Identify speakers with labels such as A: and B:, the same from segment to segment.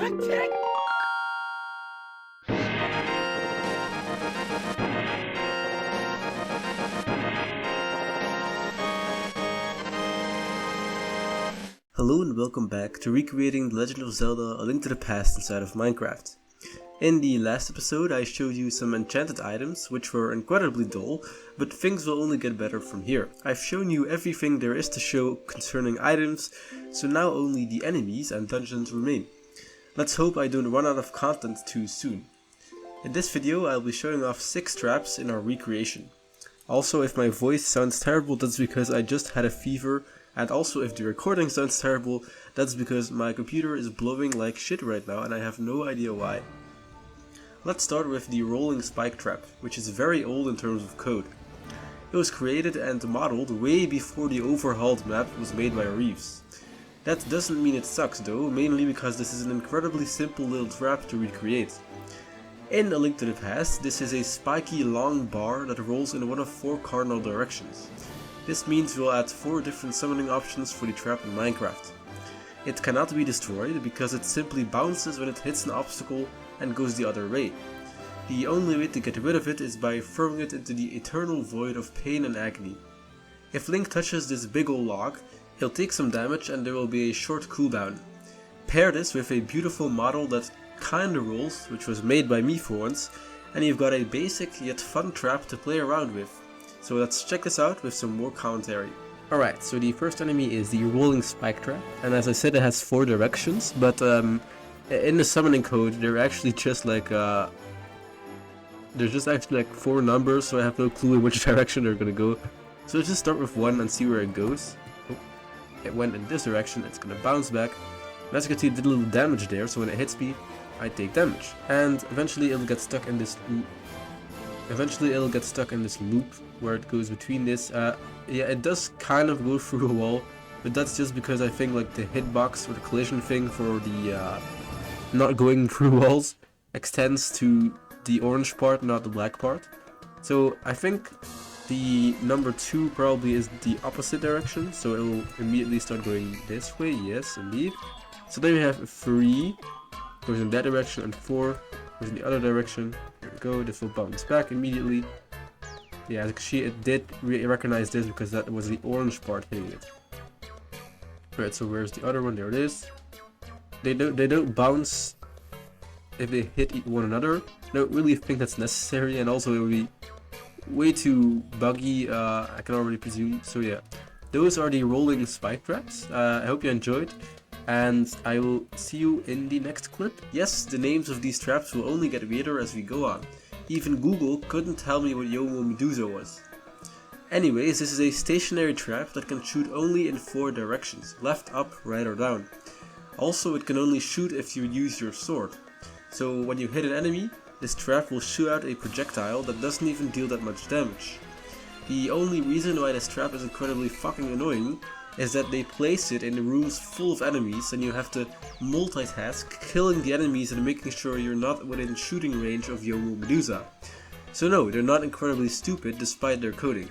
A: Attack!
B: Hello and welcome back to recreating The Legend of Zelda: A Link to the Past inside of Minecraft. In the last episode I showed you some enchanted items which were incredibly dull, but things will only get better from here. I've shown you everything there is to show concerning items, so now only the enemies and dungeons remain. Let's hope I don't run out of content too soon. In this video I'll be showing off 6 traps in our recreation. Also, if my voice sounds terrible, that's because I just had a fever. And also, if the recording sounds terrible, that's because my computer is blowing like shit right now and I have no idea why. Let's start with the rolling spike trap, which is very old in terms of code. It was created and modeled way before the overhauled map was made by Reeves. That doesn't mean it sucks though, mainly because this is an incredibly simple little trap to recreate. In A Link to the Past, this is a spiky long bar that rolls in one of 4 cardinal directions. This means we'll add 4 different summoning options for the trap in Minecraft. It cannot be destroyed because it simply bounces when it hits an obstacle and goes the other way. The only way to get rid of it is by throwing it into the eternal void of pain and agony. If Link touches this big ol' log, he'll take some damage and there will be a short cooldown. Pair this with a beautiful model that kinda rolls, which was made by me for once, and you've got a basic yet fun trap to play around with. So let's check this out with some more commentary. Alright, so the first enemy is the rolling spike trap, and as I said it has 4 directions, but in the summoning code they're actually just like there's just actually like 4 numbers, so I have no clue in which direction they're gonna go. So let's just start with 1 and see where it goes. Oh, it went in this direction, it's gonna bounce back. And as you can see it did a little damage there, so when it hits me, I take damage. And eventually it'll get stuck in this loop where it goes between this. Yeah, it does kind of go through a wall, but that's just because I think like the hitbox or the collision thing for the not going through walls extends to the orange part, not the black part. So I think the number 2 probably is the opposite direction, so it will immediately start going this way. Yes, indeed. So then we have 3 goes in that direction and 4 goes in the other direction. Here we go, this will bounce back immediately. Yeah, as you can see, it did recognize this because that was the orange part hitting it. Alright, so where's the other one? There it is. They don't bounce if they hit one another. I don't really think that's necessary, and also it would be way too buggy, I can already presume. So yeah, those are the rolling spike traps. I hope you enjoyed, and I will see you in the next clip. Yes, the names of these traps will only get weirder as we go on. Even Google couldn't tell me what Yomo Medusa was. Anyways, this is a stationary trap that can shoot only in 4 directions, left, up, right or down. Also, it can only shoot if you use your sword. So when you hit an enemy, this trap will shoot out a projectile that doesn't even deal that much damage. The only reason why this trap is incredibly fucking annoying is that they place it in rooms full of enemies and you have to multitask, killing the enemies and making sure you're not within shooting range of Yomo Medusa. So no, they're not incredibly stupid despite their coding.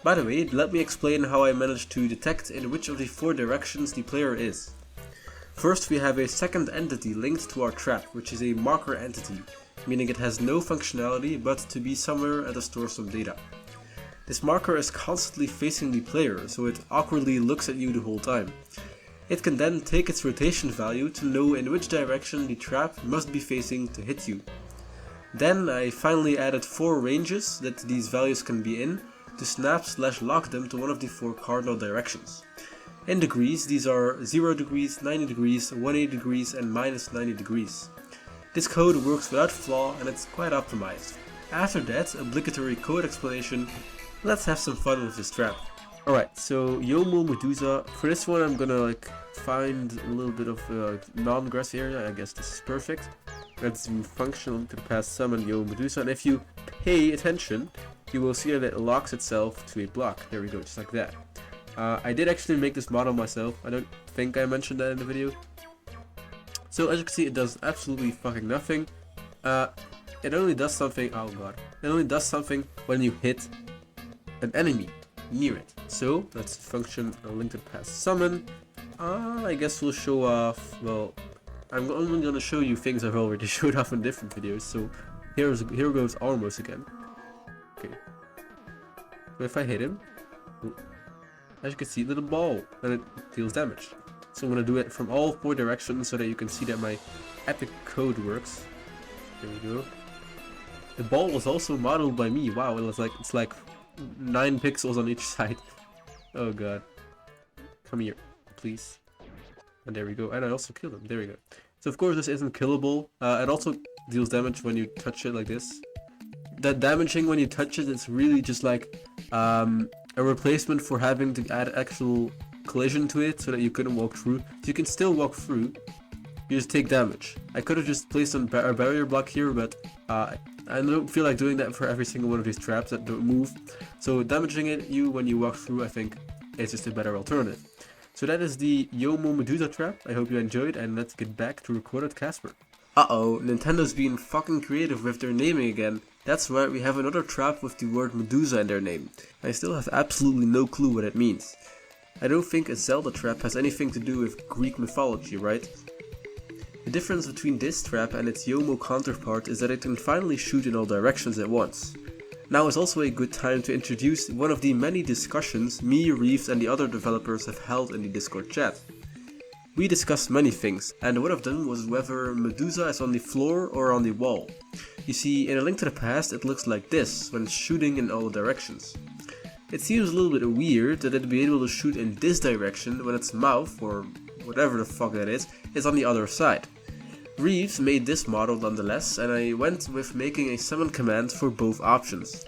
B: By the way, let me explain how I managed to detect in which of the 4 directions the player is. First, we have a second entity linked to our trap, which is a marker entity, meaning it has no functionality but to be somewhere and to store some data. This marker is constantly facing the player, so it awkwardly looks at you the whole time. It can then take its rotation value to know in which direction the trap must be facing to hit you. Then I finally added 4 ranges that these values can be in to snap/lock them to one of the 4 cardinal directions. In degrees, these are 0 degrees, 90 degrees, 180 degrees and minus 90 degrees. This code works without flaw and it's quite optimized. After that obligatory code explanation, let's have some fun with this trap. Alright, so Yomo Medusa. For this one I'm gonna like find a little bit of non-grass area. I guess this is perfect. Let's do functional to the past summon Yomo Medusa, and if you pay attention, you will see that it locks itself to a block. There we go, just like that. I did actually make this model myself. I don't think I mentioned that in the video. So as you can see, it does absolutely fucking nothing. It only does something, oh god. It only does something when you hit an enemy near it. So let's function a link to the past summon. I guess we'll show off, well, I'm only gonna show you things I've already showed off in different videos, so here goes almost again. Okay. So if I hit him, as you can see, little ball, and it deals damage. So I'm gonna do it from all 4 directions so that you can see that my epic code works. There we go. The ball was also modeled by me. Wow, it's like 9 pixels on each side. Oh god. Come here, please. And there we go. And I also killed him. There we go. So of course this isn't killable. It also deals damage when you touch it like this. That damaging when you touch it, it's really just like a replacement for having to add actual collision to it so that you couldn't walk through. So you can still walk through, you just take damage. I could have just placed a barrier block here, but I don't feel like doing that for every single one of these traps that don't move. So damaging you when you walk through, I think, is just a better alternative. So that is the Yomo Medusa trap. I hope you enjoyed, and let's get back to Recorded Casper. Uh-oh, Nintendo's being fucking creative with their naming again. That's right, we have another trap with the word Medusa in their name. I still have absolutely no clue what it means. I don't think a Zelda trap has anything to do with Greek mythology, right? The difference between this trap and its Yomo counterpart is that it can finally shoot in all directions at once. Now is also a good time to introduce one of the many discussions me, Reeves and the other developers have held in the Discord chat. We discussed many things, and one of them was whether Medusa is on the floor or on the wall. You see, in A Link to the Past it looks like this when it's shooting in all directions. It seems a little bit weird that it'd be able to shoot in this direction when its mouth, or whatever the fuck that is on the other side. Reeves made this model nonetheless, and I went with making a summon command for both options.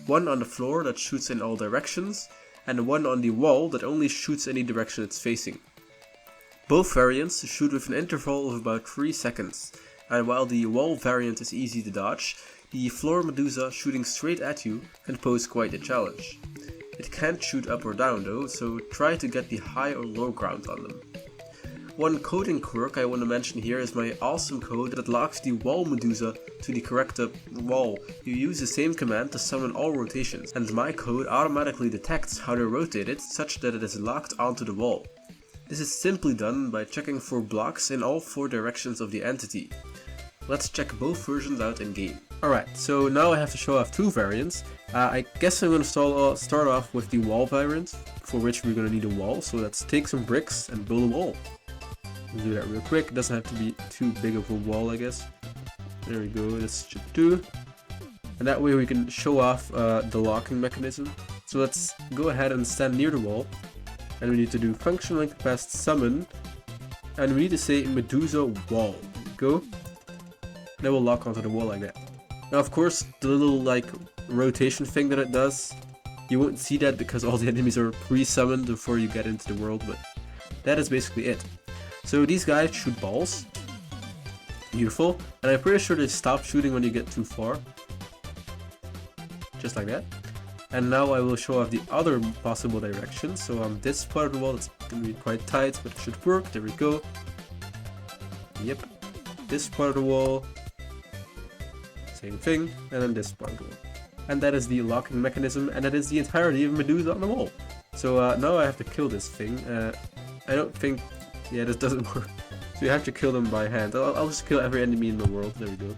B: One on the floor that shoots in all directions, and one on the wall that only shoots any direction it's facing. Both variants shoot with an interval of about 3 seconds, and while the wall variant is easy to dodge, the floor Medusa shooting straight at you can pose quite a challenge. It can't shoot up or down though, so try to get the high or low ground on them. One coding quirk I want to mention here is my awesome code that locks the wall Medusa to the correct wall. You use the same command to summon all rotations, and my code automatically detects how to rotate it such that it is locked onto the wall. This is simply done by checking for blocks in all 4 directions of the entity. Let's check both versions out in game. Alright, so now I have to show off 2 variants. I guess I'm going to start off with the wall variant, for which we're going to need a wall, so let's take some bricks and build a wall. We'll do that real quick. It doesn't have to be too big of a wall, I guess. There we go, this should do. And that way we can show off the locking mechanism. So let's go ahead and stand near the wall. And we need to do function link past summon. And we need to say Medusa wall. Go. Then we'll lock onto the wall like that. Now of course, the little like rotation thing that it does, you won't see that because all the enemies are pre-summoned before you get into the world, but that is basically it. So these guys shoot balls. Beautiful. And I'm pretty sure they stop shooting when you get too far. Just like that. And now I will show off the other possible direction. So on this part of the wall, it's going to be quite tight, but it should work. There we go. Yep. This part of the wall. Same thing. And then this part of the wall. And that is the locking mechanism. And that is the entirety of Medusa on the wall. So now I have to kill this thing. I don't think... Yeah, this doesn't work. So you have to kill them by hand. I'll just kill every enemy in the world. There we go.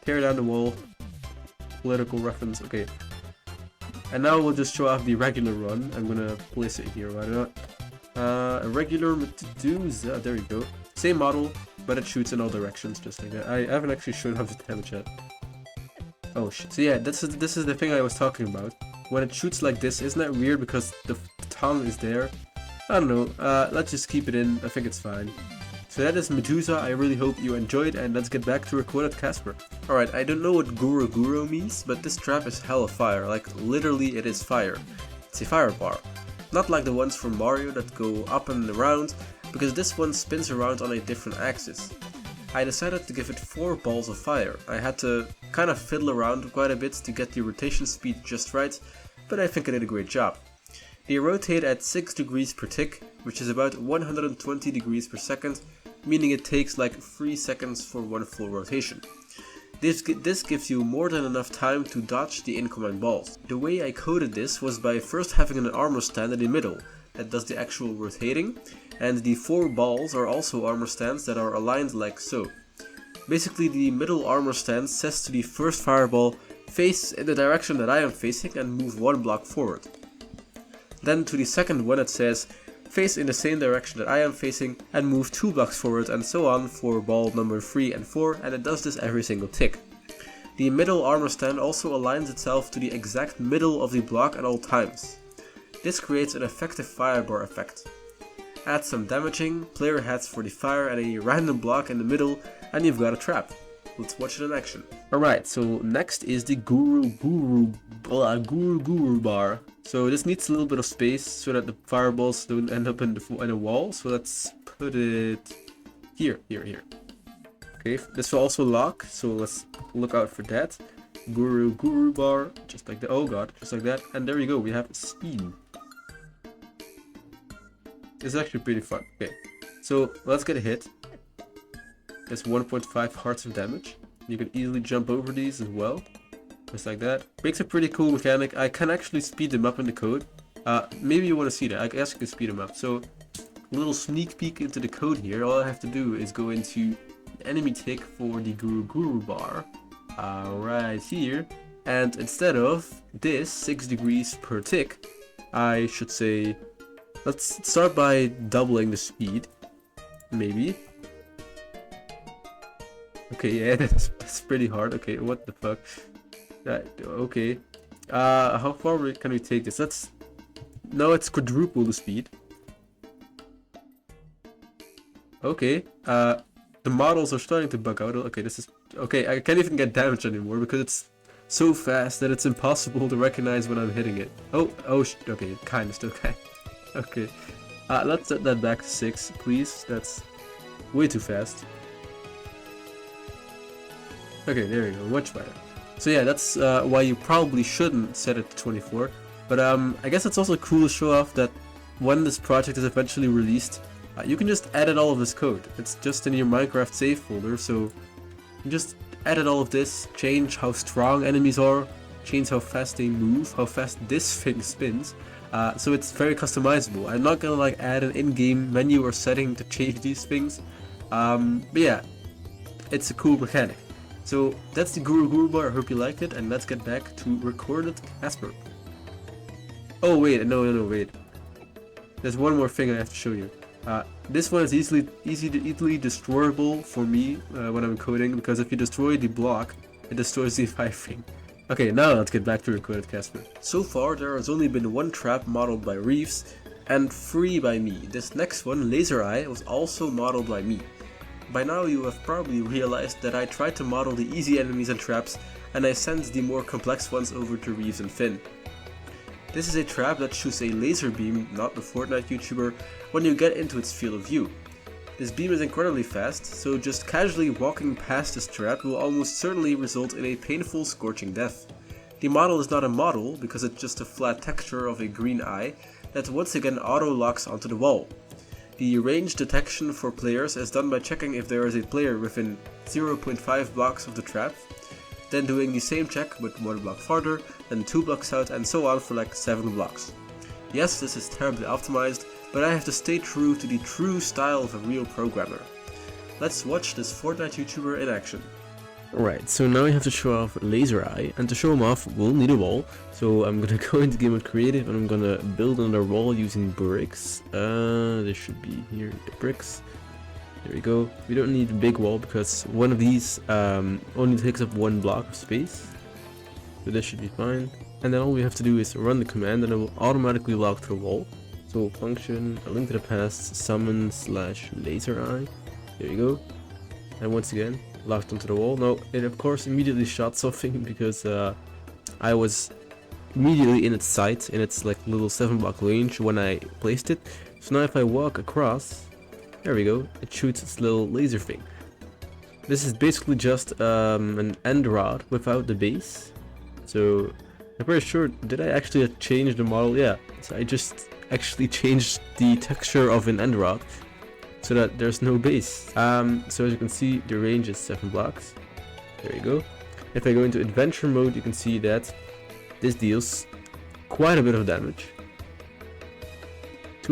B: Tear down the wall. Political reference. Okay. And now we'll just show off the regular run. I'm gonna place it here. Why not? A regular Medusa. There we go. Same model, but it shoots in all directions, just like that. I haven't actually shown off the damage yet. Oh shit. So yeah, this is the thing I was talking about. When it shoots like this, isn't that weird? Because the tongue is there. I don't know, let's just keep it in, I think it's fine. So that is Medusa, I really hope you enjoyed, and let's get back to Recorded Casper. Alright, I don't know what Guruguru means, but this trap is hella fire, like literally it is fire. It's a fire bar. Not like the ones from Mario that go up and around, because this one spins around on a different axis. I decided to give it 4 balls of fire. I had to kind of fiddle around quite a bit to get the rotation speed just right, but I think I did a great job. They rotate at 6 degrees per tick, which is about 120 degrees per second, meaning it takes like 3 seconds for one full rotation. This gives you more than enough time to dodge the incoming balls. The way I coded this was by first having an armor stand in the middle, that does the actual rotating, and the 4 balls are also armor stands that are aligned like so. Basically, the middle armor stand says to the first fireball, face in the direction that I am facing and move 1 block forward. Then to the second one it says, face in the same direction that I am facing and move 2 blocks forward, and so on for ball number 3 and 4, and it does this every single tick. The middle armor stand also aligns itself to the exact middle of the block at all times. This creates an effective firebar effect. Add some damaging, player heads for the fire and a random block in the middle, and you've got a trap. Let's watch it in action. Alright, so next is the Guruguru Bar. So this needs a little bit of space so that the fireballs don't end up in a wall. So let's put it here. Okay, this will also lock, so let's look out for that. Guruguru Bar, just like that. Oh god, just like that. And there we go, we have speed. It's actually pretty fun. Okay, so let's get a hit. That's 1.5 hearts of damage. You can easily jump over these as well. Just like that. Makes a pretty cool mechanic. I can actually speed them up in the code. Maybe you want to see that. I guess you can speed them up. So, a little sneak peek into the code here. All I have to do is go into enemy tick for the Guruguru Bar. Right here. And instead of this 6 degrees per tick, I should say, let's start by doubling the speed. Maybe. Okay, yeah, that's pretty hard. Okay, what the fuck? Okay. How far can we take this? Now it's quadruple the speed. Okay. The models are starting to bug out. Okay, okay, I can't even get damage anymore because it's so fast that it's impossible to recognize when I'm hitting it. Okay, kinda still can. Okay. Let's set that back to 6, please. That's way too fast. Okay, there you go, much better. So yeah, that's why you probably shouldn't set it to 24. But I guess it's also cool to show off that when this project is eventually released, you can just edit all of this code. It's just in your Minecraft save folder, so you can just edit all of this, change how strong enemies are, change how fast they move, how fast this thing spins. So it's very customizable. I'm not gonna like add an in-game menu or setting to change these things. But yeah, it's a cool mechanic. So that's the Guruguru Bar. I hope you liked it, and let's get back to recorded Casper. Oh wait, no, wait. There's one more thing I have to show you. This one is easily destroyable for me when I'm coding, because if you destroy the block, it destroys the 5 thing. Okay, now let's get back to recorded Casper. So far there has only been 1 trap modeled by Reeves and 3 by me. This next one, Laser Eye, was also modeled by me. By now you have probably realized that I tried to model the easy enemies and traps, and I sent the more complex ones over to Reeves and Finn. This is a trap that shoots a laser beam, not the Fortnite YouTuber, when you get into its field of view. This beam is incredibly fast, so just casually walking past this trap will almost certainly result in a painful scorching death. The model is not a model, because it's just a flat texture of a green eye that once again auto-locks onto the wall. The range detection for players is done by checking if there is a player within 0.5 blocks of the trap, then doing the same check but 1 block farther, then 2 blocks out, and so on for like 7 blocks. Yes, this is terribly optimized, but I have to stay true to the true style of a real programmer. Let's watch this Fortnite YouTuber in action. Alright, so now we have to show off Laser Eye, and to show him off we'll need a wall. So I'm gonna go into Game Mode Creative and I'm gonna build another wall using bricks. This should be here, the bricks. There we go. We don't need a big wall because one of these only takes up 1 block of space. So this should be fine. And then all we have to do is run the command and it will automatically lock to the wall. So function, a link to the past, summon / laser eye. There you go. And once again, locked onto the wall. Now, it of course immediately shot something because I was immediately in its sight, in its like little 7 block range when I placed it. So now if I walk across, there we go, it shoots its little laser thing. This is basically just an end rod without the base. So I'm pretty sure, did I actually change the model? Yeah, so I just actually changed the texture of an end rod so that there's no base. So as you can see, the range is 7 blocks. There you go. If I go into adventure mode, you can see that this deals quite a bit of damage.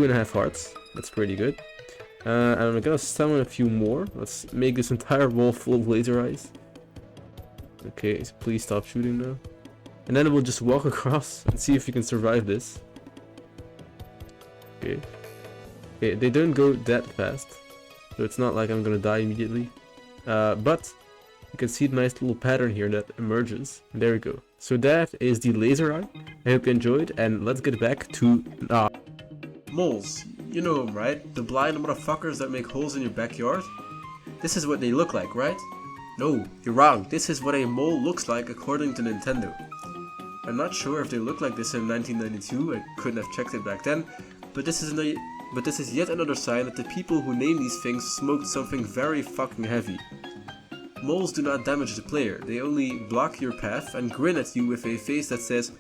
B: 2.5 hearts. That's pretty good. And I'm gonna summon a few more. Let's make this entire wall full of laser eyes. Okay, so please stop shooting now. And then we'll just walk across and see if we can survive this. Okay. Okay, they don't go that fast, so it's not like I'm gonna die immediately. But you can see the nice little pattern here that emerges. There we go. So that is the laser eye. I hope you enjoyed, and let's get back to moles. You know them, right? The blind motherfuckers that make holes in your backyard? This is what they look like, right? No, you're wrong. This is what a mole looks like according to Nintendo. I'm not sure if they looked like this in 1992, I couldn't have checked it back then, but this is yet another sign that the people who name these things smoked something very fucking heavy. Moles do not damage the player, they only block your path and grin at you with a face that says,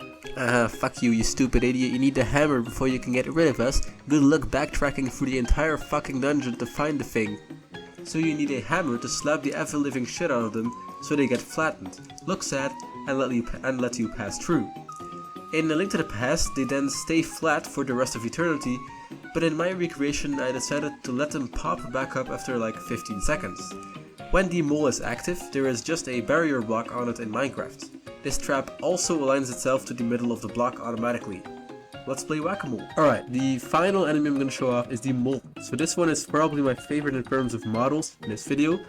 B: fuck you, you stupid idiot, you need the hammer before you can get rid of us. Good luck backtracking through the entire fucking dungeon to find the thing. So you need a hammer to slap the ever-living shit out of them so they get flattened, look sad, and let you pass through. In A Link to the Past, they then stay flat for the rest of eternity, but in my recreation I decided to let them pop back up after like 15 seconds. When the mole is active, there is just a barrier block on it in Minecraft. This trap also aligns itself to the middle of the block automatically. Let's play Whack-A-Mole. Alright, the final enemy I'm going to show off is the mole. So this one is probably my favorite in terms of models in this video,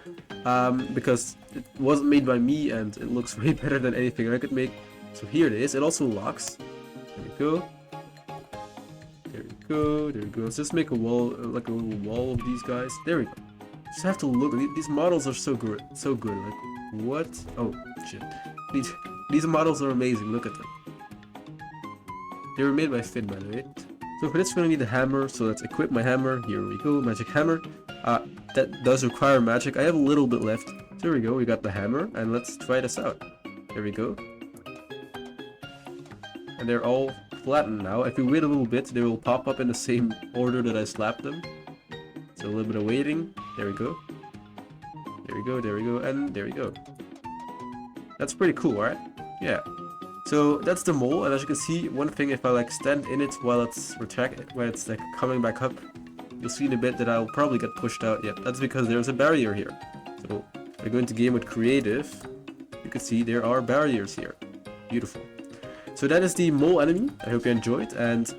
B: because it wasn't made by me and it looks way better than anything I could make. So here it is. It also locks. There we go. There we go. There we go. Let's just make a wall, like a little wall of these guys. There we go. Just have to look. These models are so good. So good. Like, what? Oh, shit. These models are amazing. Look at them. They were made by Finn, by the way. So for this, we're going to need a hammer. So let's equip my hammer. Here we go. Magic hammer. That does require magic. I have a little bit left. There we go. We got the hammer. And let's try this out. There we go. And they're all flattened now. If we wait a little bit, they will pop up in the same order that I slapped them. So a little bit of waiting. There we go. There we go, there we go, and there we go. That's pretty cool, right? Yeah. So that's the mole, and as you can see, one thing, if I like stand in it while it's like coming back up, you'll see in a bit that I'll probably get pushed out. Yeah, that's because there's a barrier here. So if I go into game with creative, you can see there are barriers here. Beautiful. So that is the mole enemy. I hope you enjoyed, and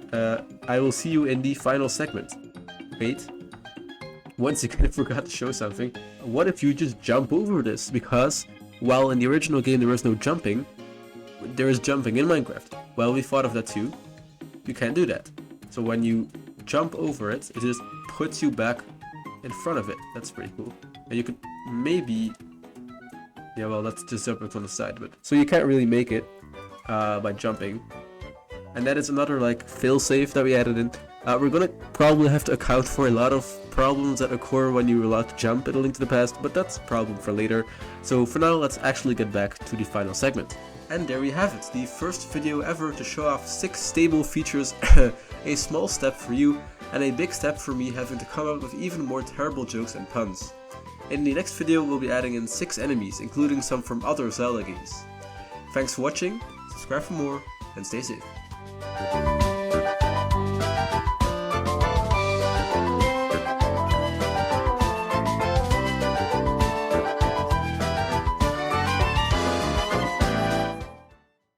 B: I will see you in the final segment. Wait. Once again, I forgot to show something. What if you just jump over this? Because while in the original game there was no jumping, there is jumping in Minecraft. Well, we thought of that too. You can't do that. So when you jump over it, it just puts you back in front of it. That's pretty cool. And you could maybe... Yeah, well, that's just jump it on the side. But so you can't really make it by jumping. And that is another like failsafe that we added in. We're gonna probably have to account for a lot of problems that occur when you're allowed to jump in A Link to the Past, but that's a problem for later. So for now, let's actually get back to the final segment. And there we have it, the first video ever to show off 6 stable features, a small step for you, and a big step for me having to come up with even more terrible jokes and puns. In the next video, we'll be adding in 6 enemies, including some from other Zelda games. Thanks for watching, subscribe for more, and stay safe.